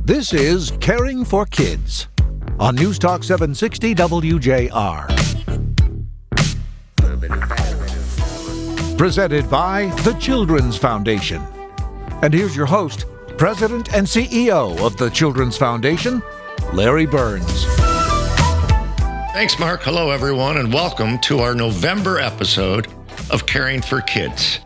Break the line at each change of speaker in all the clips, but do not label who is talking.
This is Caring for Kids on News Talk 760 WJR. Presented by the Children's Foundation. And here's your host, President and CEO of the Children's Foundation, Larry Burns.
Thanks, Mark. Hello, everyone, and welcome to our November episode of Caring for Kids.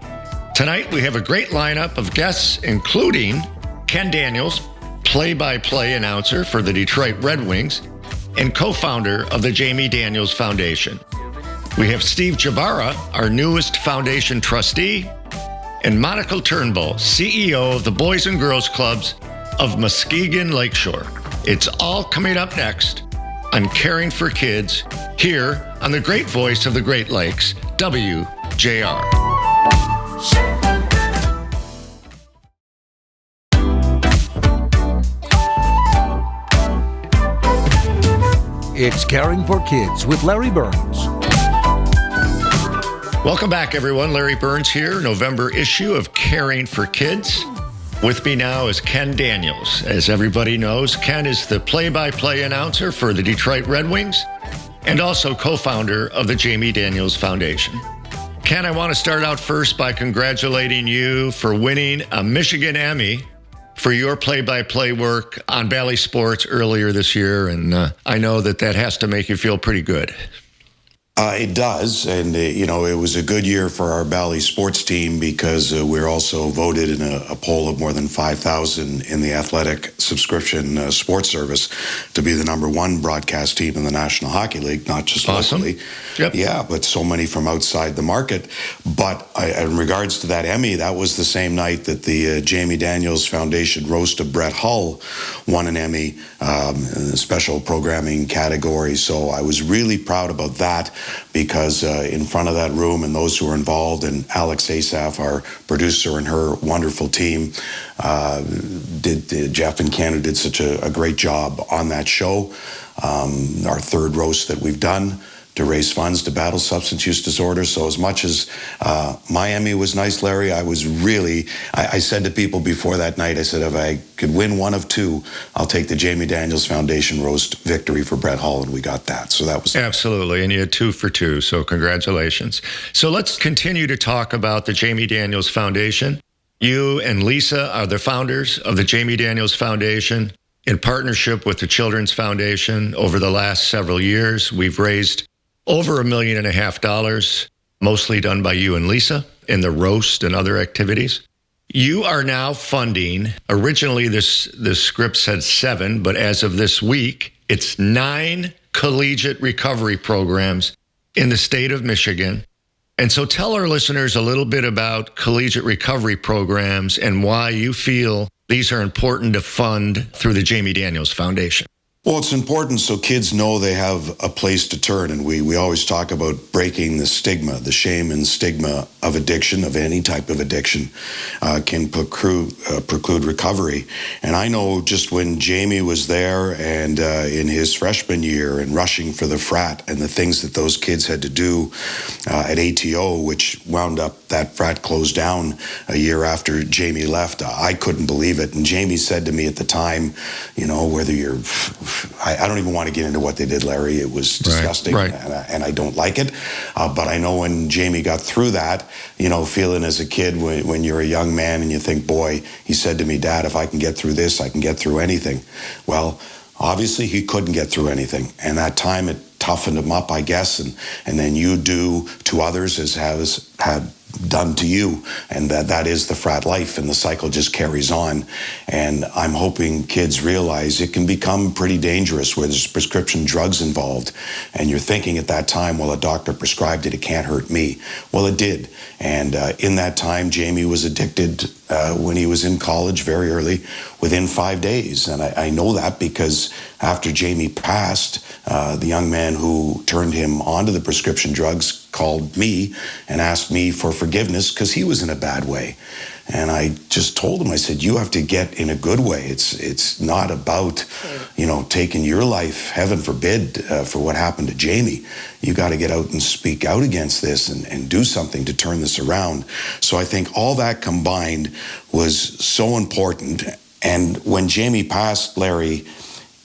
Tonight, we have a great lineup of guests, including Ken Daniels, play-by-play announcer for the Detroit Red Wings and co-founder of the Jamie Daniels Foundation. We have Steve Jbara, our newest foundation trustee, and Monica Turnbull, CEO of the Boys and Girls Clubs of Muskegon, Lakeshore. It's all coming up next on Caring for Kids, here on the great voice of the Great Lakes, WJR.
It's Caring for Kids with Larry Burns.
Welcome back, everyone. Larry Burns here, November issue of Caring for Kids. With me now is Ken Daniels. As everybody knows, Ken is the play-by-play announcer for the Detroit Red Wings and also co-founder of the Jamie Daniels Foundation. Ken, I want to start out first by congratulating you for winning a Michigan Emmy for your play-by-play work on Bally Sports earlier this year, and I know that has to make you feel pretty good.
It does, and it was a good year for our Bally sports team because we're also voted in a poll of more than 5,000 in the athletic subscription sports service to be the number one broadcast team in the National Hockey League, not just locally.
Yep.
Yeah, but so many from outside the market. But in regards to that Emmy, that was the same night that the Jamie Daniels Foundation Roast of Brett Hull won an Emmy in the special programming category. So I was really proud about that, because in front of that room and those who were involved, and Alex Asaf, our producer, and her wonderful team, Jeff and Ken, who did such a great job on that show. Our third roast that we've done to raise funds to battle substance use disorder. So as much as my Emmy was nice, Larry, I said to people before that night, I said, if I could win one of two, I'll take the Jamie Daniels Foundation roast victory for Brett Hull, and we got that. So that was...
Absolutely, and you had 2 for 2, so congratulations. So let's continue to talk about the Jamie Daniels Foundation. You and Lisa are the founders of the Jamie Daniels Foundation. In partnership with the Children's Foundation over the last several years, we've raised over $1.5 million, mostly done by you and Lisa in the roast and other activities. You are now funding, originally the script said 7, but as of this week, it's 9 collegiate recovery programs in the state of Michigan. And so tell our listeners a little bit about collegiate recovery programs and why you feel these are important to fund through the Jamie Daniels Foundation.
Well, it's important so kids know they have a place to turn. And we always talk about breaking the stigma, the shame and stigma of addiction, of any type of addiction, can preclude recovery. And I know just when Jamie was there and in his freshman year and rushing for the frat and the things that those kids had to do at ATO, which wound up, that frat closed down a year after Jamie left, I couldn't believe it. And Jamie said to me at the time, whether you're... I don't even want to get into what they did, Larry. It was disgusting,
right.
And I don't like it. But I know when Jamie got through that, feeling as a kid when you're a young man and you think, boy, he said to me, Dad, if I can get through this, I can get through anything. Well, obviously he couldn't get through anything. And that time it toughened him up, I guess. And then you do to others as had done to you, and that is the frat life, and the cycle just carries on. And I'm hoping kids realize it can become pretty dangerous where there's prescription drugs involved, and you're thinking at that time, well, a doctor prescribed it, it can't hurt me. Well, it did. And in that time, Jamie was addicted when he was in college very early, within 5 days. And I know that because after Jamie passed, the young man who turned him onto the prescription drugs called me and asked me for forgiveness because he was in a bad way. And I just told him, I said, you have to get in a good way. It's not about, taking your life, heaven forbid, for what happened to Jamie. You got to get out and speak out against this and do something to turn this around. So I think all that combined was so important. And when Jamie passed, Larry,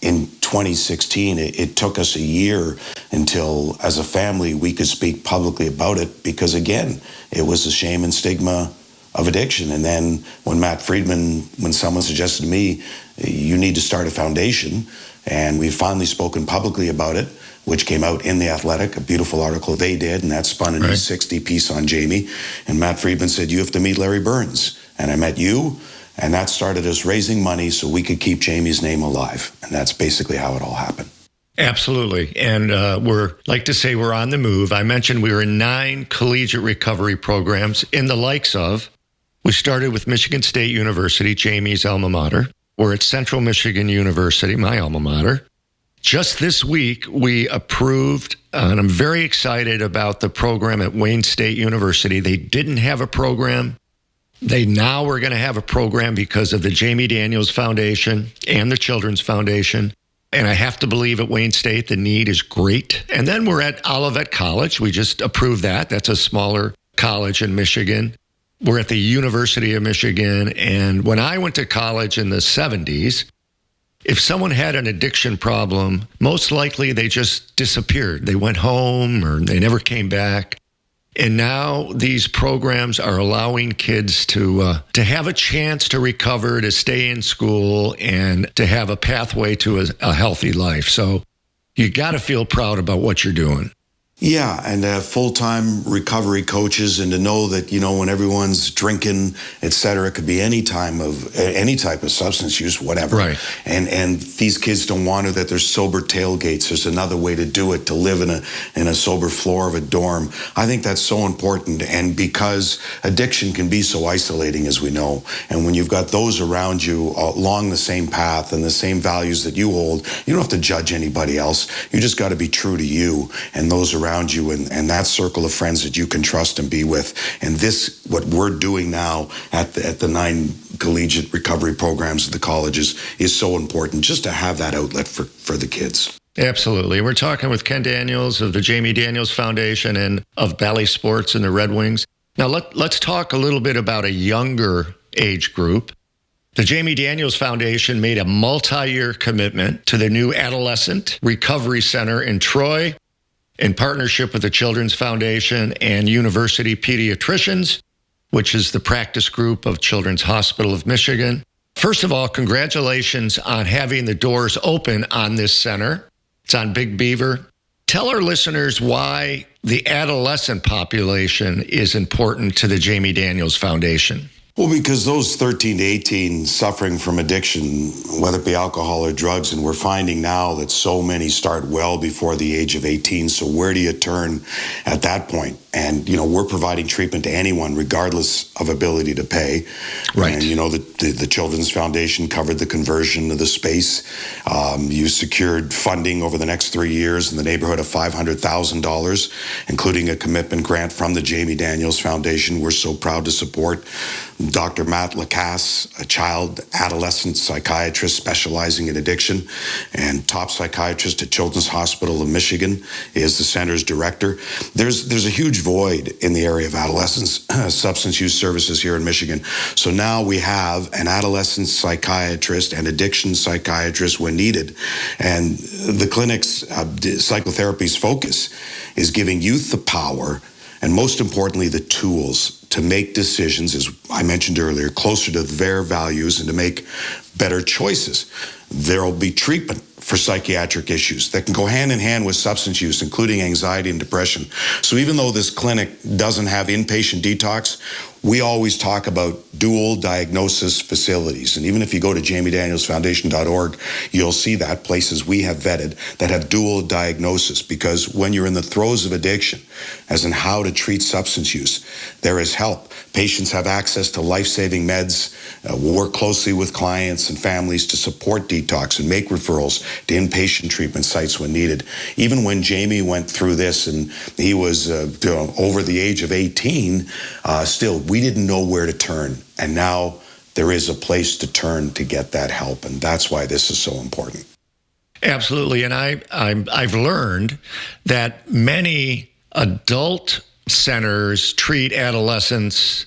in 2016, it took us a year until, as a family, we could speak publicly about it because, again, it was a shame and stigma of addiction. And then when someone suggested to me, you need to start a foundation, and we've finally spoken publicly about it, which came out in The Athletic, a beautiful article they did, and that spun into a 60 piece on Jamie. And Matt Friedman said, you have to meet Larry Burns. And I met you, and that started us raising money so we could keep Jamie's name alive. And that's basically how it all happened.
Absolutely. And we're on the move. I mentioned we were in 9 collegiate recovery programs in the likes of, we started with Michigan State University, Jamie's alma mater. We're at Central Michigan University, my alma mater. Just this week, we approved, and I'm very excited about the program at Wayne State University. They didn't have a program. They now are going to have a program because of the Jamie Daniels Foundation and the Children's Foundation. And I have to believe at Wayne State, the need is great. And then we're at Olivet College. We just approved that. That's a smaller college in Michigan. We're at the University of Michigan. And when I went to college in the 70s, if someone had an addiction problem, most likely they just disappeared. They went home or they never came back. And now these programs are allowing kids to have a chance to recover, to stay in school, and to have a pathway to a healthy life. So you got to feel proud about what you're doing.
Yeah, and full-time recovery coaches, and to know that, when everyone's drinking, et cetera, it could be any type of substance use, whatever.
Right.
And these kids don't want that there's sober tailgates. There's another way to do it, to live in a sober floor of a dorm. I think that's so important, and because addiction can be so isolating, as we know, and when you've got those around you along the same path and the same values that you hold, you don't have to judge anybody else. You just got to be true to you and those around you, and that circle of friends that you can trust and be with. And this, what we're doing now at the 9 collegiate recovery programs at the colleges, is so important, just to have that outlet for the kids.
Absolutely. We're talking with Ken Daniels of the Jamie Daniels Foundation and of Bally Sports and the Red Wings. Now let's talk a little bit about a younger age group. The Jamie Daniels Foundation made a multi-year commitment to the new Adolescent Recovery Center in Troy, in partnership with the Children's Foundation and University Pediatricians, which is the practice group of Children's Hospital of Michigan. First of all, congratulations on having the doors open on this center. It's on Big Beaver. Tell our listeners why the adolescent population is important to the Jamie Daniels Foundation.
Well, because those 13 to 18 suffering from addiction, whether it be alcohol or drugs, and we're finding now that so many start well before the age of 18. So where do you turn at that point? And, we're providing treatment to anyone, regardless of ability to pay.
Right.
And, the Children's Foundation covered the conversion of the space. You secured funding over the next 3 years in the neighborhood of $500,000, including a commitment grant from the Jamie Daniels Foundation. We're so proud to support Dr. Matt Lacasse, a child adolescent psychiatrist specializing in addiction and top psychiatrist at Children's Hospital of Michigan, is the center's director. There's a huge void in the area of adolescents substance use services here in Michigan. So now we have an adolescent psychiatrist and addiction psychiatrist when needed. And the clinic's psychotherapy's focus is giving youth the power and, most importantly, the tools to make decisions, as I mentioned earlier, closer to their values and to make better choices. There will be treatment for psychiatric issues that can go hand in hand with substance use, including anxiety and depression. So even though this clinic doesn't have inpatient detox, we always talk about dual diagnosis facilities. And even if you go to jamiedanielsfoundation.org, you'll see that places we have vetted that have dual diagnosis, because when you're in the throes of addiction, as in how to treat substance use, there is help. Patients have access to life-saving meds. We'll work closely with clients and families to support detox and make referrals to inpatient treatment sites when needed. Even when Jamie went through this and he was over the age of 18, still, we didn't know where to turn. And now there is a place to turn to get that help. And that's why this is so important.
Absolutely. And I've learned that many adult centers treat adolescents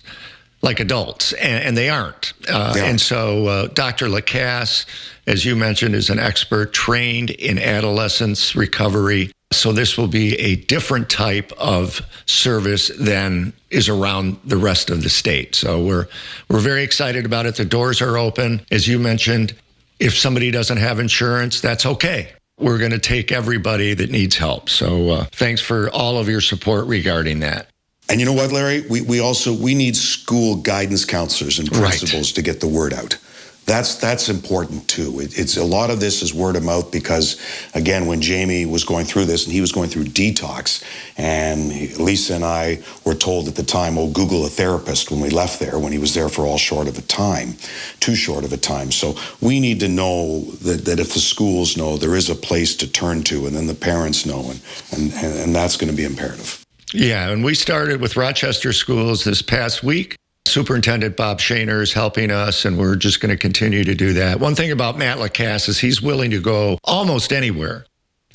like adults, and they aren't. And so Dr. Lacasse, as you mentioned, is an expert trained in adolescence recovery. So this will be a different type of service than is around the rest of the state. So we're very excited about it. The doors are open. As you mentioned, if somebody doesn't have insurance, that's okay. We're going to take everybody that needs help. So thanks for all of your support regarding that.
And you know what, Larry? We need school guidance counselors and principals to get the word out. That's important too. It's a lot of this is word of mouth because, again, when Jamie was going through this and he was going through detox, and Lisa and I were told at the time, Google a therapist when we left there, when he was there for too short of a time. So we need to know that if the schools know, there is a place to turn to, and then the parents know, and that's going to be imperative.
Yeah, and we started with Rochester Schools this past week. Superintendent Bob Shaner is helping us, and we're just going to continue to do that. One thing about Matt Lacasse is he's willing to go almost anywhere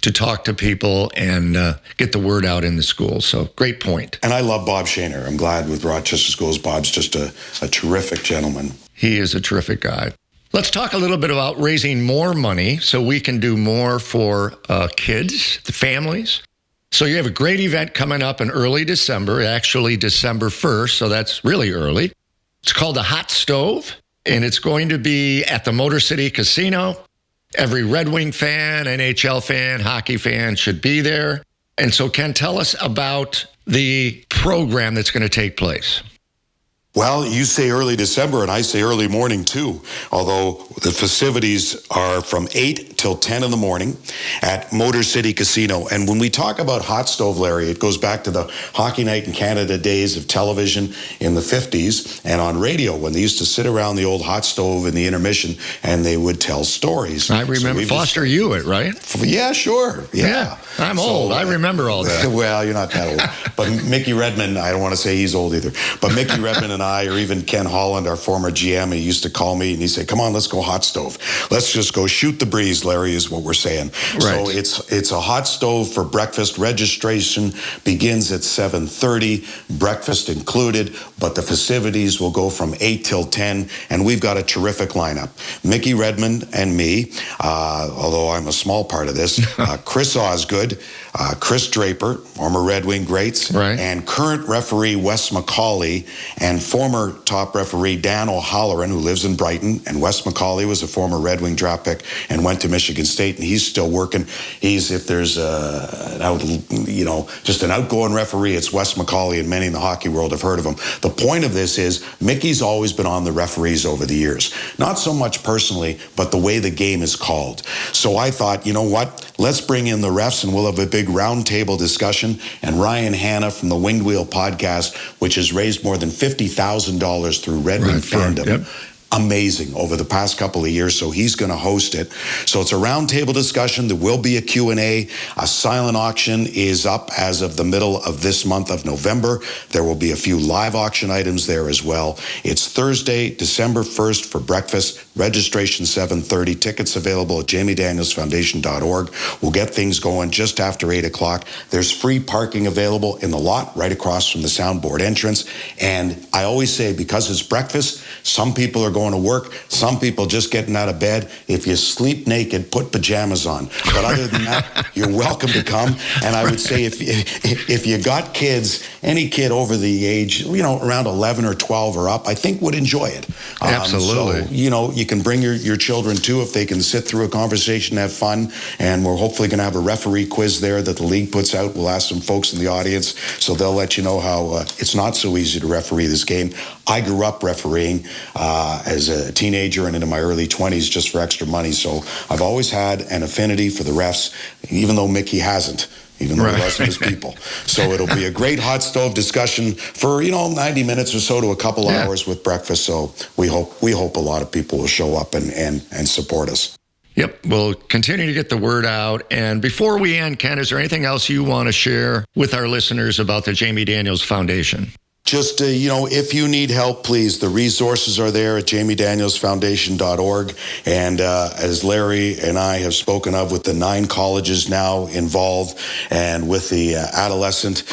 to talk to people and get the word out in the schools. So great point.
And I love Bob Shaner. I'm glad with Rochester Schools. Bob's just a terrific gentleman.
He is a terrific guy. Let's talk a little bit about raising more money so we can do more for kids, the families. So you have a great event coming up in early December, actually December 1st, so that's really early. It's called the Hot Stove, and it's going to be at the Motor City Casino. Every Red Wing fan, NHL fan, hockey fan should be there. And so Ken, tell us about the program that's going to take place.
Well, you say early December, and I say early morning, too, although the festivities are from 8 till 10 in the morning at Motor City Casino. And when we talk about Hot Stove, Larry, it goes back to the Hockey Night in Canada days of television in the 50s and on radio when they used to sit around the old hot stove in the intermission and they would tell stories.
I remember Foster Hewitt, right?
Yeah, sure. Yeah.
I'm old. I remember all that.
Well, you're not that old. But Mickey Redmond, I don't want to say he's old either, but Mickey Redmond and I, or even Ken Holland, our former GM, he used to call me and he'd say, come on, let's go hot stove. Let's just go shoot the breeze, Larry, is what we're saying. Right. So it's a hot stove for breakfast. Registration begins at 7:30, breakfast included, but the festivities will go from 8 till 10, and we've got a terrific lineup. Mickey Redmond and me, although I'm a small part of this, Chris Osgood, Chris Draper, former Red Wing greats, right, and current referee Wes McCauley, and former top referee Dan O'Halloran, who lives in Brighton. And Wes McCauley was a former Red Wing draft pick and went to Michigan State, and he's still working. If there's just an outgoing referee, it's Wes McCauley, and many in the hockey world have heard of him. The point of this is Mickey's always been on the referees over the years, not so much personally, but the way the game is called. So I thought, you know what? Let's bring in the refs, and we'll have a big roundtable discussion. And Ryan Hanna from the Winged Wheel podcast, which has raised more than $50,000 through Red Wing fandom. Yep. Amazing over the past couple of years, so he's going to host it. So it's a roundtable discussion. There will be a Q&A. A silent auction is up as of the middle of this month of November. There will be a few live auction items there as well. It's Thursday, December 1st for breakfast. Registration 7:30. Tickets available at jamiedanielsfoundation.org. We'll get things going just after 8 o'clock. There's free parking available in the lot right across from the soundboard entrance. And I always say, because it's breakfast, some people are going to work, some people just getting out of bed. If you sleep naked, put pajamas on. But other than that, you're welcome to come. And I would say if you got kids, any kid over the age, around 11 or 12 or up, I think would enjoy it.
Absolutely.
So, you can bring your children too if they can sit through a conversation, have fun. And we're hopefully going to have a referee quiz there that the league puts out. We'll ask some folks in the audience, so they'll let you know how it's not so easy to referee this game. I grew up refereeing as a teenager and into my early 20s just for extra money. So I've always had an affinity for the refs, even though Mickey hasn't, even though he wasn't his people. So it'll be a great hot stove discussion for, 90 minutes or so to a couple hours with breakfast. So we hope a lot of people will show up and support us.
Yep, we'll continue to get the word out. And before we end, Ken, is there anything else you want to share with our listeners about the Jamie Daniels Foundation?
Just, if you need help, please, the resources are there at jamiedanielsfoundation.org. And as Larry and I have spoken of, with the 9 colleges now involved and with the Adolescent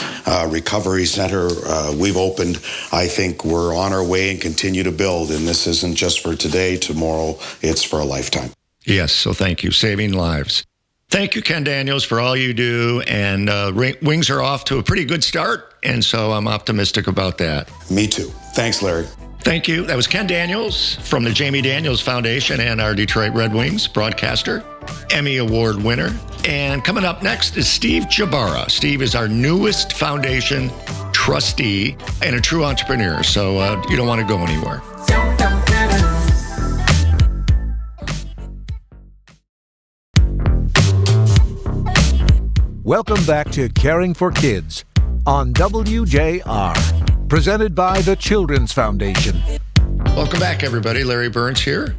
Recovery Center we've opened, I think we're on our way and continue to build. And this isn't just for today, tomorrow, it's for a lifetime.
Yes, so thank you. Saving lives. Thank you, Ken Daniels, for all you do. And Wings are off to a pretty good start, and so I'm optimistic about that.
Me too. Thanks, Larry.
Thank you. That was Ken Daniels from the Jamie Daniels Foundation and our Detroit Red Wings broadcaster, Emmy Award winner. And coming up next is Steve Jbara. Steve is our newest foundation trustee and a true entrepreneur, so you don't want to go anywhere.
Welcome back to Caring for Kids on WJR, presented by the Children's Foundation.
Welcome back, everybody. Larry Burns here,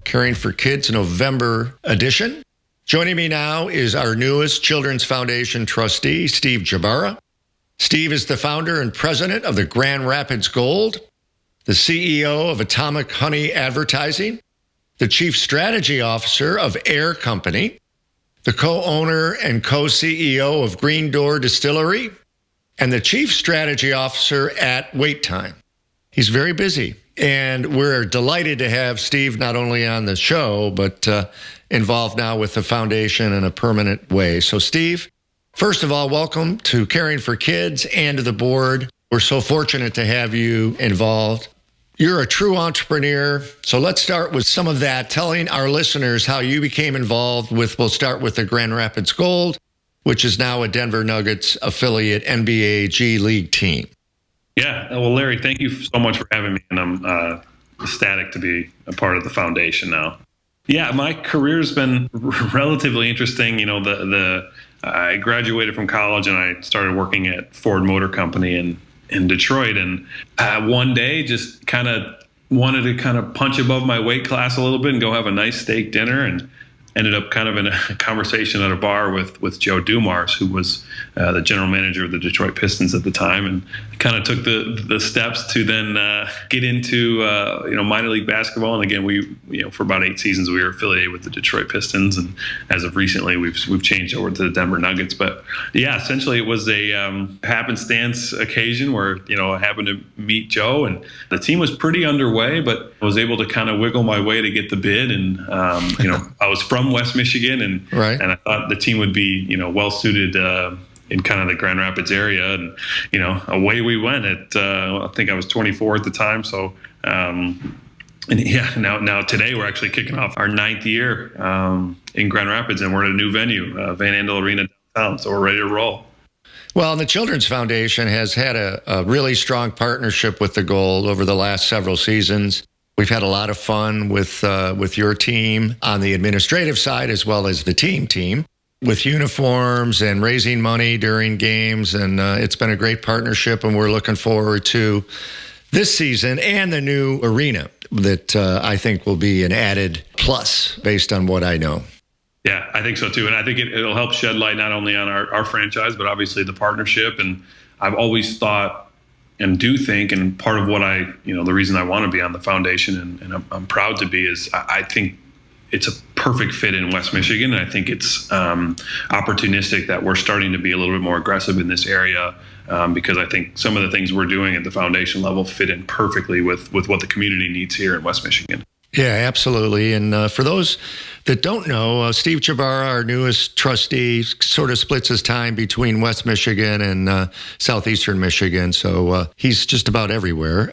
Caring for Kids November edition. Joining me now is our newest Children's Foundation trustee, Steve Jbara. Steve is the founder and president of the Grand Rapids Gold, the CEO of Atomic Honey Advertising, the chief strategy officer of Air Company, the co-owner and co-CEO of Green Door Distillery, and the chief strategy officer at Wait Time. He's very busy, and we're delighted to have Steve not only on the show, but involved now with the foundation in a permanent way. So Steve, first of all, welcome to Caring for Kids and to the board. We're so fortunate to have you involved. You're a true entrepreneur, so let's start with some of that, telling our listeners how you became involved with, we'll start with the Grand Rapids Gold, which is now a Denver Nuggets affiliate NBA G League team.
Yeah, well, Larry, thank you so much for having me, and I'm ecstatic to be a part of the foundation now. Yeah, my career's been relatively interesting. I graduated from college and I started working at Ford Motor Company in Detroit, and one day just kind of wanted to punch above my weight class a little bit and go have a nice steak dinner, and ended up kind of in a conversation at a bar with Joe Dumars, who was the general manager of the Detroit Pistons at the time, and kind of took the steps to then get into minor league basketball. And again, we for about 8 seasons we were affiliated with the Detroit Pistons, and as of recently we've changed over to the Denver Nuggets. But yeah, essentially it was a happenstance occasion where I happened to meet Joe, and the team was pretty underway, but I was able to kind of wiggle my way to get the bid. And I was from West Michigan, and
right.
And I thought the team would be well suited in kind of the Grand Rapids area, and away we went. I think I was 24 at the time, so now today we're actually kicking off our 9th year in Grand Rapids, and we're at a new venue, Van Andel Arena downtown, so we're ready to roll.
Well, the Children's Foundation has had a really strong partnership with the Gold over the last several seasons. We've had a lot of fun with your team on the administrative side, as well as the team, with uniforms and raising money during games. And it's been a great partnership, and we're looking forward to this season and the new arena that I think will be an added plus based on what I know.
Yeah, I think so too. And I think it'll help shed light not only on our franchise, but obviously the partnership. And I've always thought and do think, and part of what the reason I want to be on the foundation and I'm proud to be, is I think it's a perfect fit in West Michigan. And I think it's opportunistic that we're starting to be a little bit more aggressive in this area, because I think some of the things we're doing at the foundation level fit in perfectly with what the community needs here in West Michigan.
Yeah, absolutely. And for those that don't know, Steve Jbara, our newest trustee, sort of splits his time between West Michigan and southeastern Michigan. So he's just about everywhere.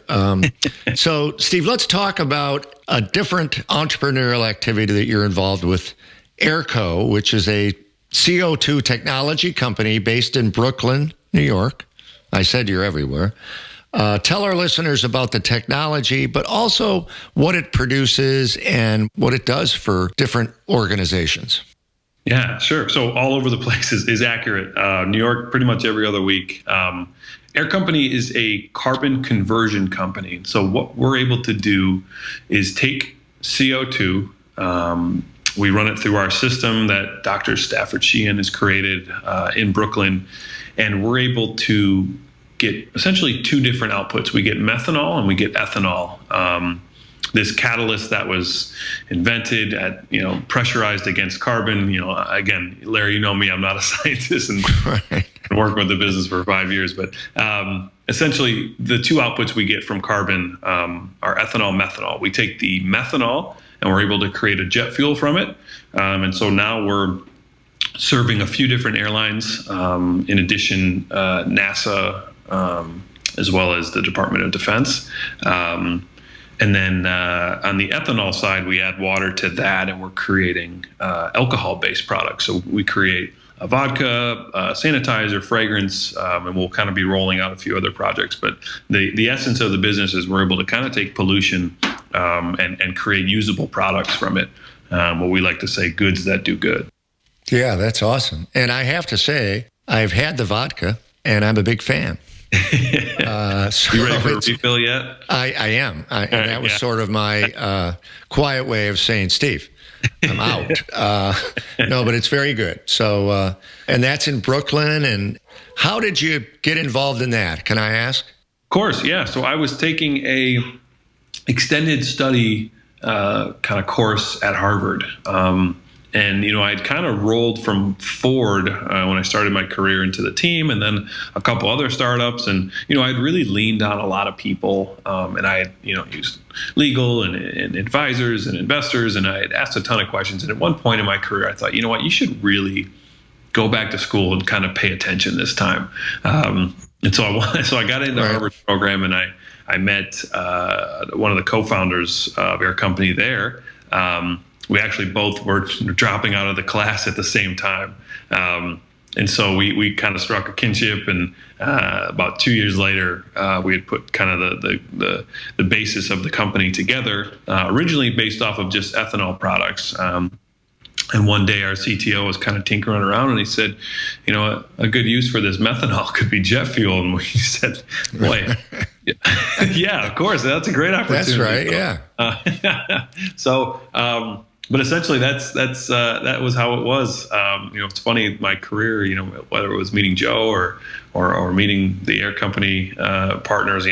So, Steve, let's talk about a different entrepreneurial activity that you're involved with, Airco, which is a CO2 technology company based in Brooklyn, New York. I said you're everywhere. Tell our listeners about the technology, but also what it produces and what it does for different organizations.
Yeah, sure. So all over the place is accurate. New York, pretty much every other week. Air Company is a carbon conversion company. So what we're able to do is take CO2. We run it through our system that Dr. Stafford Sheehan has created in Brooklyn, and we're able to get essentially two different outputs. We get methanol and we get ethanol. This catalyst that was invented at, pressurized against carbon. Again, Larry, you know me, I'm not a scientist and been working with the business for 5 years, but essentially the two outputs we get from carbon are ethanol, methanol. We take the methanol and we're able to create a jet fuel from it. And so now we're serving a few different airlines, in addition, NASA, as well as the Department of Defense. And then on the ethanol side, we add water to that, and we're creating alcohol-based products. So we create a vodka, sanitizer, fragrance, and we'll kind of be rolling out a few other projects. But the essence of the business is we're able to kind of take pollution and create usable products from it. What we like to say, goods that do good.
Yeah, that's awesome. And I have to say, I've had the vodka, and I'm a big fan.
You ready for a refill yet?
I am. And that was sort of my quiet way of saying, Steve, I'm out. No, but it's very good. So, and that's in Brooklyn. And how did you get involved in that? Can I ask?
Of course, yeah. So I was taking a extended study kind of course at Harvard. And, I'd kind of rolled from Ford when I started my career into the team, and then a couple other startups. And, I'd really leaned on a lot of people. And I had, used legal and advisors and investors, and I had asked a ton of questions. And at one point in my career, I thought, you know what, you should really go back to school and kind of pay attention this time. And so I got into the Harvard program, and I met one of the co-founders of our company there. We actually both were dropping out of the class at the same time. And so we kind of struck a kinship, and about 2 years later, we had put kind of the basis of the company together, originally based off of just ethanol products. And one day our CTO was kind of tinkering around, and he said, a good use for this methanol could be jet fuel. And we said, boy, yeah, of course, that's a great opportunity.
That's right, yeah.
So, but essentially, that was how it was. It's funny, my career, whether it was meeting Joe or meeting the air company partners,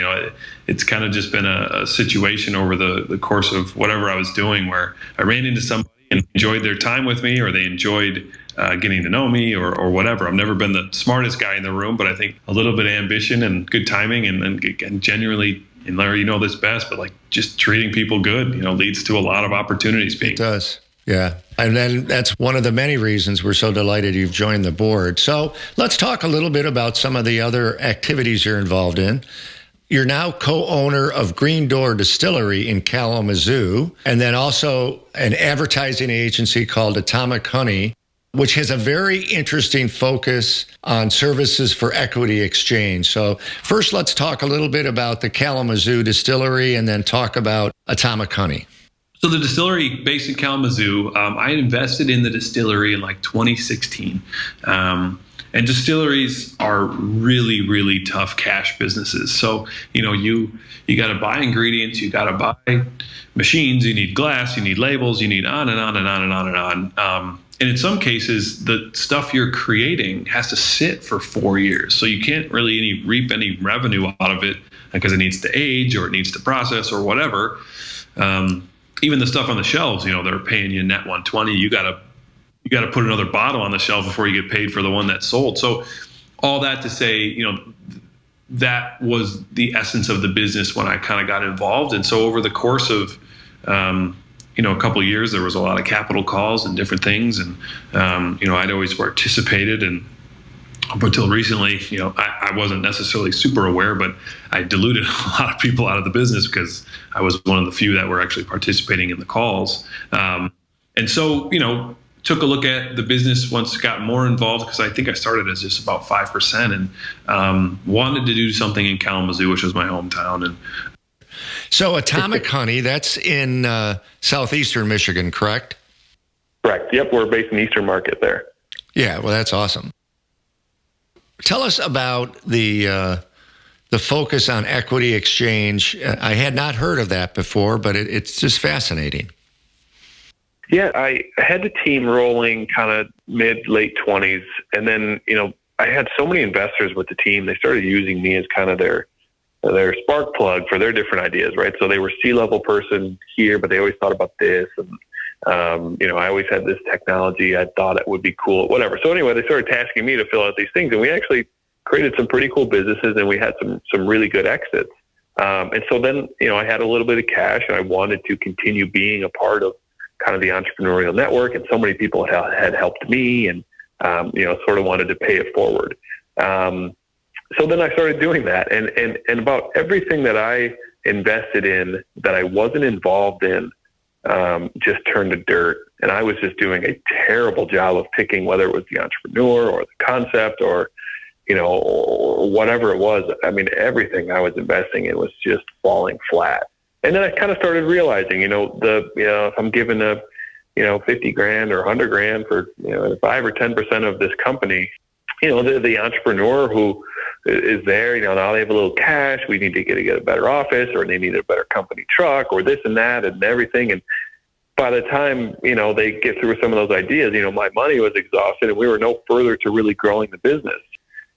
it's kind of just been a situation over the course of whatever I was doing, where I ran into somebody and enjoyed their time with me, or they enjoyed getting to know me, or whatever. I've never been the smartest guy in the room, but I think a little bit of ambition and good timing, and genuinely. And Larry, you know this best, but just treating people good, leads to a lot of opportunities.
It does. Yeah. And then that's one of the many reasons we're so delighted you've joined the board. So let's talk a little bit about some of the other activities you're involved in. You're now co-owner of Green Door Distillery in Kalamazoo, and then also an advertising agency called Atomic Honey, which has a very interesting focus on services for equity exchange. So first, let's talk a little bit about the Kalamazoo Distillery, and then talk about Atomic Honey.
So the distillery based in Kalamazoo, I invested in the distillery in 2016. And distilleries are really, really tough cash businesses. So, you got to buy ingredients, you got to buy machines, you need glass, you need labels, you need on and on and on and on and on. And in some cases, the stuff you're creating has to sit for 4 years. So you can't really reap any revenue out of it because it needs to age, or it needs to process, or whatever. Even the stuff on the shelves, they're paying you net 120. You got to put another bottle on the shelf before you get paid for the one that's sold. So all that to say, that was the essence of the business when I kind of got involved. And so over the course of a couple of years, there was a lot of capital calls and different things. And, I'd always participated. And up until recently, I wasn't necessarily super aware, but I diluted a lot of people out of the business because I was one of the few that were actually participating in the calls. And so, took a look at the business once got more involved, because I think I started as just about 5%, and wanted to do something in Kalamazoo, which was my hometown. And
so Atomic Honey, that's in southeastern Michigan, correct?
Correct. Yep, we're based in Eastern Market there.
Yeah, well, that's awesome. Tell us about the focus on equity exchange. I had not heard of that before, but it's just fascinating.
Yeah, I had the team rolling kind of mid-late 20s, and then, I had so many investors with the team. They started using me as kind of their spark plug for their different ideas, right? So they were C-level person here, but they always thought about this. And, I always had this technology. I thought it would be cool, whatever. So anyway, they started tasking me to fill out these things. And we actually created some pretty cool businesses, and we had some really good exits. And so then, I had a little bit of cash, and I wanted to continue being a part of kind of the entrepreneurial network. And so many people had helped me, and, sort of wanted to pay it forward. So then I started doing that, and about everything that I invested in that I wasn't involved in, just turned to dirt. And I was just doing a terrible job of picking whether it was the entrepreneur or the concept or whatever it was. I mean, everything I was investing in was just falling flat. And then I kind of started realizing, if I'm given a, 50 grand or 100 grand for, 5 or 10% of this company, the entrepreneur who is there, now they have a little cash, we need to get a better office, or they need a better company truck, or this and that and everything. And by the time, they get through some of those ideas, my money was exhausted, and we were no further to really growing the business.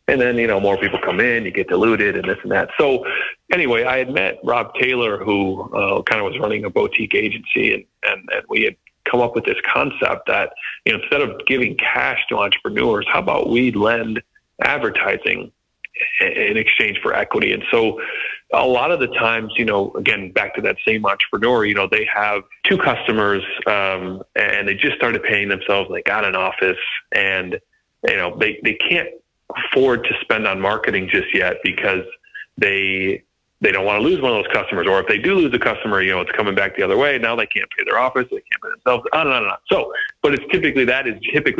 And then, more people come in, you get diluted and this and that. So anyway, I had met Rob Taylor, who kind of was running a boutique agency, and we had come up with this concept that, instead of giving cash to entrepreneurs, how about we lend advertising in exchange for equity? And so a lot of the times, again, back to that same entrepreneur, they have 2 customers, and they just started paying themselves. They got an office, and, they can't afford to spend on marketing just yet because they don't want to lose one of those customers. Or if they do lose a customer, it's coming back the other way. Now they can't pay their office, they can't pay themselves, on and on and on. So, but it's typically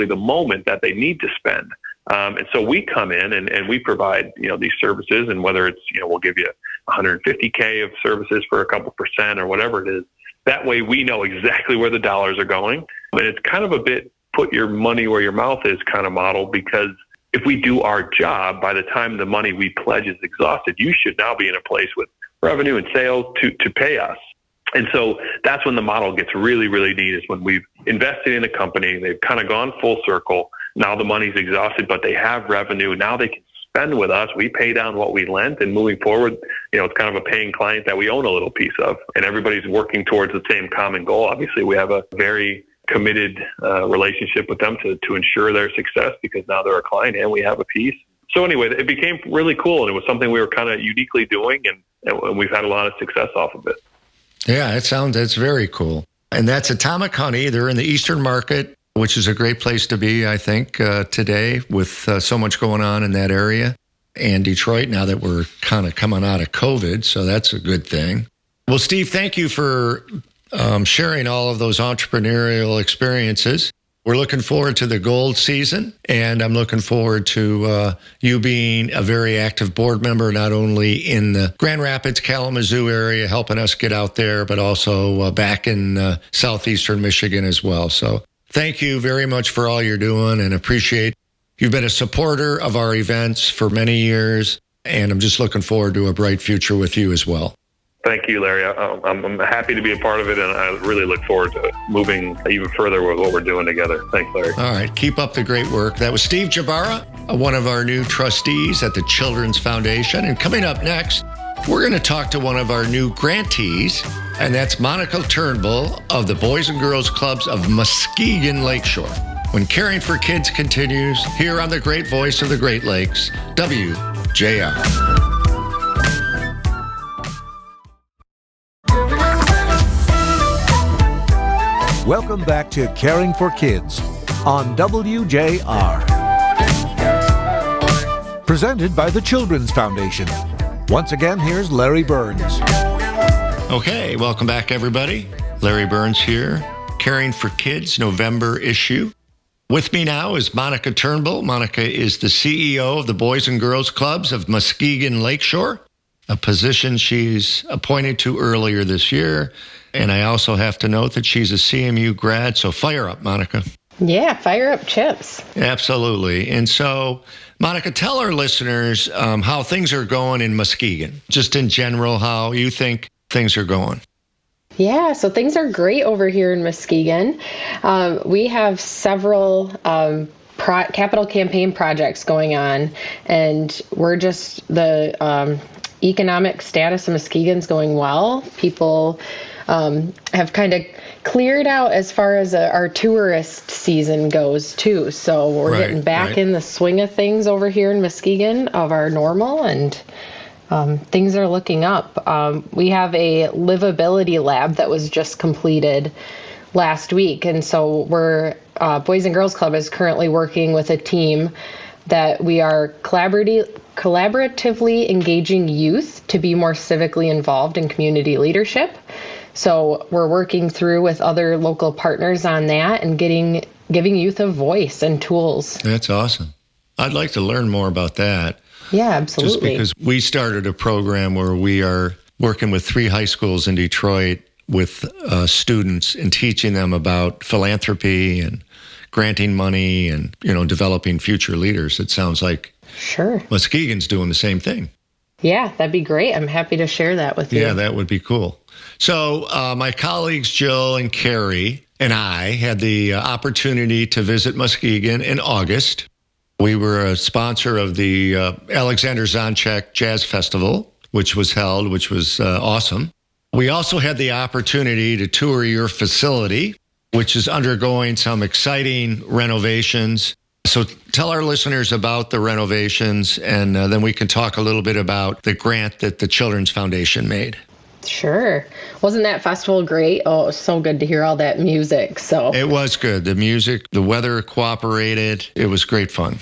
the moment that they need to spend. And so we come in and we provide, these services, and whether it's, we'll give you 150K of services for a couple percent or whatever it is. That way we know exactly where the dollars are going. And it's kind of a bit put your money where your mouth is kind of model, because if we do our job, by the time the money we pledge is exhausted, you should now be in a place with revenue and sales to pay us. And so that's when the model gets really, really neat, is when we've invested in a company, they've kind of gone full circle. Now the money's exhausted, but they have revenue. Now they can spend with us. We pay down what we lent, and moving forward, it's kind of a paying client that we own a little piece of, and everybody's working towards the same common goal. Obviously, we have a very committed relationship with them to ensure their success, because now they're a client and we have a piece. So anyway, it became really cool, and it was something we were kind of uniquely doing, and we've had a lot of success off of it.
Yeah, it's very cool. And that's Atomic Honey. They're in the Eastern Market, which is a great place to be, I think, today, with so much going on in that area. And Detroit, now that we're kind of coming out of COVID, so that's a good thing. Well, Steve, thank you for sharing all of those entrepreneurial experiences. We're looking forward to the gold season, and I'm looking forward to you being a very active board member, not only in the Grand Rapids, Kalamazoo area, helping us get out there, but also back in southeastern Michigan as well. So thank you very much for all you're doing, and appreciate you've been a supporter of our events for many years, and I'm just looking forward to a bright future with you as well.
Thank you, Larry. I'm happy to be a part of it, and I really look forward to moving even further with what we're doing together. Thanks, Larry.
All right. Keep up the great work. That was Steve Jbara, one of our new trustees at the Children's Foundation. And coming up next, we're going to talk to one of our new grantees, and that's Monica Turnbull of the Boys and Girls Clubs of Muskegon, Lakeshore. When Caring for Kids continues here on the great voice of the Great Lakes, WJR.
Welcome back to Caring for Kids on WJR. Presented by the Children's Foundation. Once again, here's Larry Burns.
Okay, welcome back, everybody. Larry Burns here, Caring for Kids, November issue. With me now is Monica Turnbull. Monica is the CEO of the Boys and Girls Clubs of Muskegon Lakeshore, a position she's appointed to earlier this year. And I also have to note that she's a CMU grad, so fire up, Monica.
Yeah, fire up chips.
Absolutely. And so, Monica, tell our listeners how things are going in Muskegon, just in general, how you think things are going.
Yeah, so things are great over here in Muskegon. We have several capital campaign projects going on, and we're just the economic status of Muskegon's going well. People have kind of cleared out as far as our tourist season goes too. So we're getting back in the swing of things over here in Muskegon of our normal, and things are looking up. We have a livability lab that was just completed last week, and so we're Boys and Girls Club is currently working with a team that we are collaboratively engaging youth to be more civically involved in community leadership. So we're working through with other local partners on that and giving youth a voice and tools.
That's awesome. I'd like to learn more about that.
Yeah, absolutely.
Just because we started a program where we are working with 3 high schools in Detroit with students and teaching them about philanthropy and granting money and, developing future leaders. It sounds like Muskegon's doing the same thing.
Yeah, that'd be great. I'm happy to share that with you.
Yeah, that would be cool. So my colleagues Jill and Carrie and I had the opportunity to visit Muskegon in August. We were a sponsor of the Alexander Zonchek Jazz Festival, which was awesome. We also had the opportunity to tour your facility, which is undergoing some exciting renovations. So tell our listeners about the renovations, and then we can talk a little bit about the grant that the Children's Foundation made.
Sure. Wasn't that festival great? Oh, it was so good to hear all that music. So
it was good. The music, the weather cooperated. It was great fun.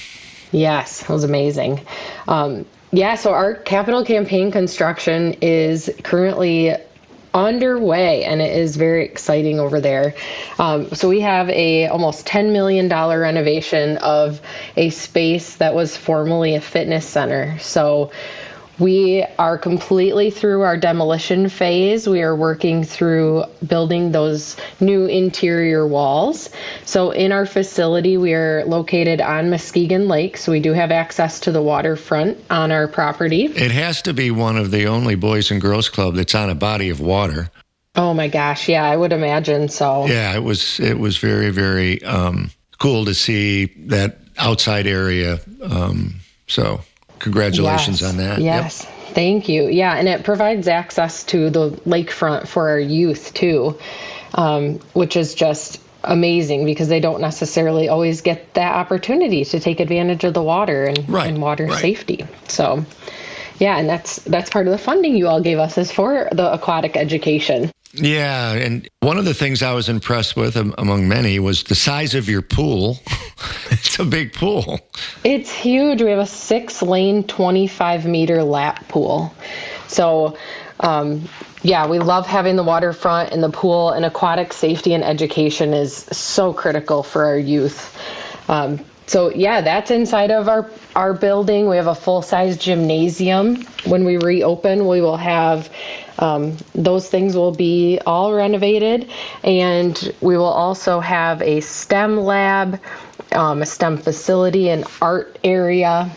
Yes, it was amazing. So our capital campaign construction is currently underway, and it is very exciting over there. So we have a almost $10 million renovation of a space that was formerly a fitness center. So we are completely through our demolition phase. We are working through building those new interior walls. So in our facility, we are located on Muskegon Lake, so we do have access to the waterfront on our property.
It has to be one of the only Boys and Girls Club that's on a body of water.
Oh my gosh, yeah, I would imagine so.
Yeah, it was very, very cool to see that outside area. So congratulations on that.
Yes, Thank you. Yeah, and it provides access to the lakefront for our youth too, which is just amazing because they don't necessarily always get that opportunity to take advantage of the water and water safety. So, yeah, and that's part of the funding you all gave us is for the aquatic education.
Yeah, and one of the things I was impressed with, among many, was the size of your pool. It's a big pool. It's
huge. We have a 6-lane, 25-meter lap pool. So, we love having the waterfront and the pool, and aquatic safety and education is so critical for our youth. That's inside of our building. We have a full-size gymnasium. When we reopen, we will have those things will be all renovated, and we will also have a STEM lab, a STEM facility, an art area,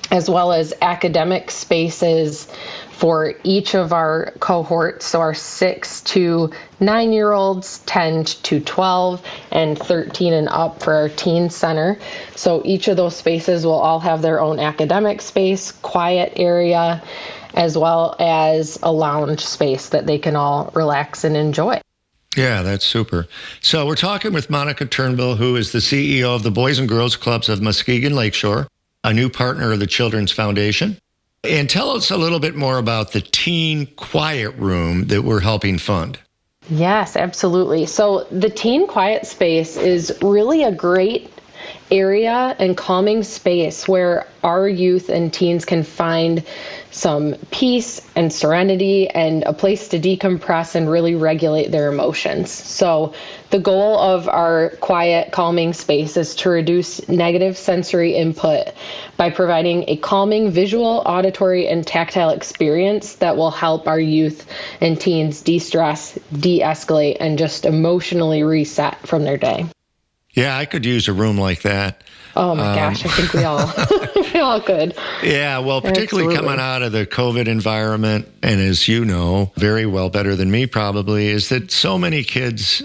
as well as academic spaces for each of our cohorts, so our 6 to 9-year-olds, 10 to 12, and 13 and up for our teen center. So each of those spaces will all have their own academic space, quiet area, as well as a lounge space that they can all relax and enjoy.
Yeah, that's super. So we're talking with Monica Turnbull, who is the CEO of the Boys and Girls Clubs of Muskegon Lakeshore, a new partner of the Children's Foundation. And tell us a little bit more about the Teen Quiet Room that we're helping fund.
Yes, absolutely. So the Teen Quiet Space is really a great area and calming space where our youth and teens can find some peace and serenity and a place to decompress and really regulate their emotions. So the goal of our quiet, calming space is to reduce negative sensory input by providing a calming visual, auditory, and tactile experience that will help our youth and teens de-stress, de-escalate, and just emotionally reset from their day.
Yeah, I could use a room like that.
Oh my gosh, I think we all we all could.
Yeah, well, particularly coming out of the COVID environment, and as you know, very well, better than me probably, is that so many kids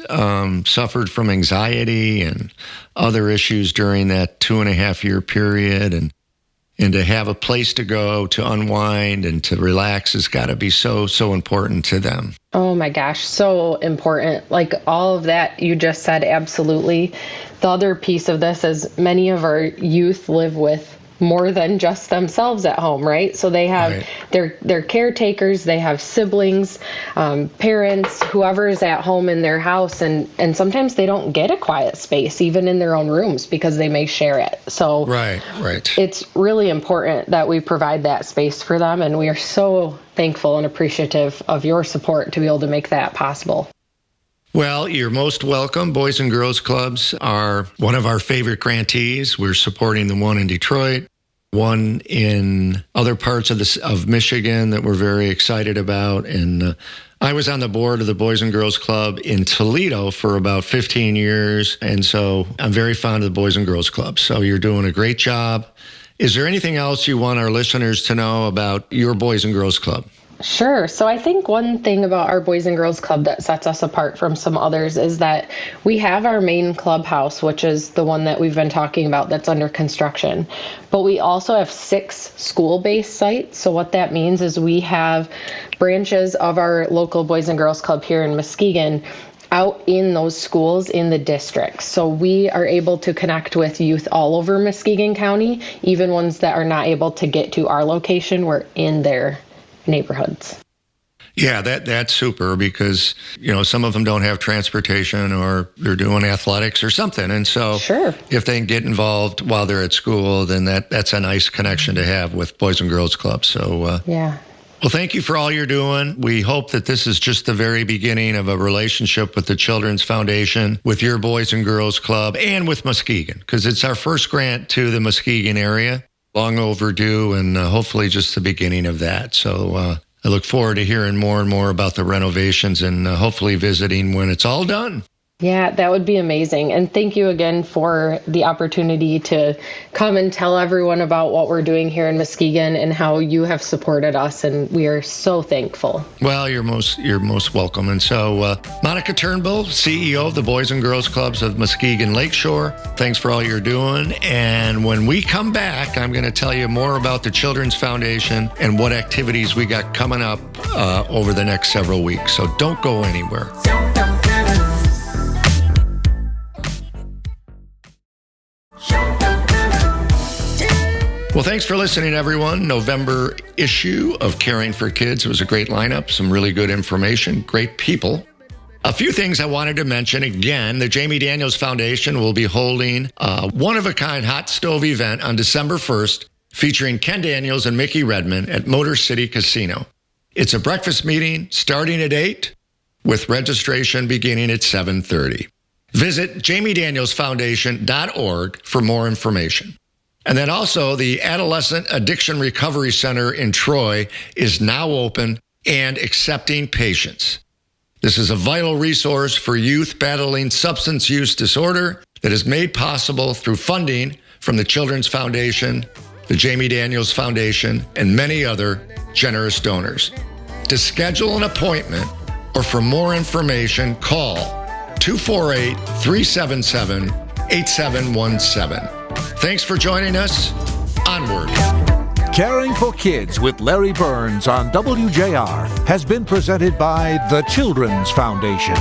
suffered from anxiety and other issues during that 2.5-year period. And to have a place to go to unwind and to relax has got to be so important to them.
Oh my gosh, so important. Like all of that you just said, absolutely. The other piece of this is many of our youth live with more than just themselves at home, right? So they have their caretakers, they have siblings, parents, whoever is at home in their house, and sometimes they don't get a quiet space even in their own rooms because they may share it. So
right.
It's really important that we provide that space for them, and we are so thankful and appreciative of your support to be able to make that possible.
Well, you're most welcome. Boys and Girls Clubs are one of our favorite grantees. We're supporting the one in Detroit, one in other parts of Michigan that we're very excited about. And I was on the board of the Boys and Girls Club in Toledo for about 15 years. And so I'm very fond of the Boys and Girls Club. So you're doing a great job. Is there anything else you want our listeners to know about your Boys and Girls Club?
Sure. So I think one thing about our Boys and Girls Club that sets us apart from some others is that we have our main clubhouse, which is the one that we've been talking about that's under construction. But we also have 6 school-based sites. So what that means is we have branches of our local Boys and Girls Club here in Muskegon out in those schools in the districts. So we are able to connect with youth all over Muskegon County, even ones that are not able to get to our location. We're in their neighborhoods.
Yeah, that's super because, some of them don't have transportation or they're doing athletics or something. And so if they can get involved while they're at school, then that's a nice connection to have with Boys and Girls Club. So, Well, thank you for all you're doing. We hope that this is just the very beginning of a relationship with the Children's Foundation, with your Boys and Girls Club, and with Muskegon, because it's our first grant to the Muskegon area. Long overdue, and hopefully just the beginning of that. So I look forward to hearing more and more about the renovations and hopefully visiting when it's all done.
Yeah, that would be amazing. And thank you again for the opportunity to come and tell everyone about what we're doing here in Muskegon and how you have supported us. And we are so thankful.
Well, you're most welcome. And so Monica Turnbull, CEO of the Boys and Girls Clubs of Muskegon Lakeshore, thanks for all you're doing. And when we come back, I'm going to tell you more about the Children's Foundation and what activities we got coming up over the next several weeks. So don't go anywhere. Well, thanks for listening, everyone. November issue of Caring for Kids. It was a great lineup, some really good information, great people. A few things I wanted to mention. Again, the Jamie Daniels Foundation will be holding a one-of-a-kind hot stove event on December 1st featuring Ken Daniels and Mickey Redmond at Motor City Casino. It's a breakfast meeting starting at 8 with registration beginning at 7:30. Visit jamiedanielsfoundation.org for more information. And then also the Adolescent Addiction Recovery Center in Troy is now open and accepting patients. This is a vital resource for youth battling substance use disorder that is made possible through funding from the Children's Foundation, the Jamie Daniels Foundation, and many other generous donors. To schedule an appointment or for more information, call 248-377-8717. Thanks for joining us. Onward.
Caring for Kids with Larry Burns on WJR has been presented by the Children's Foundation.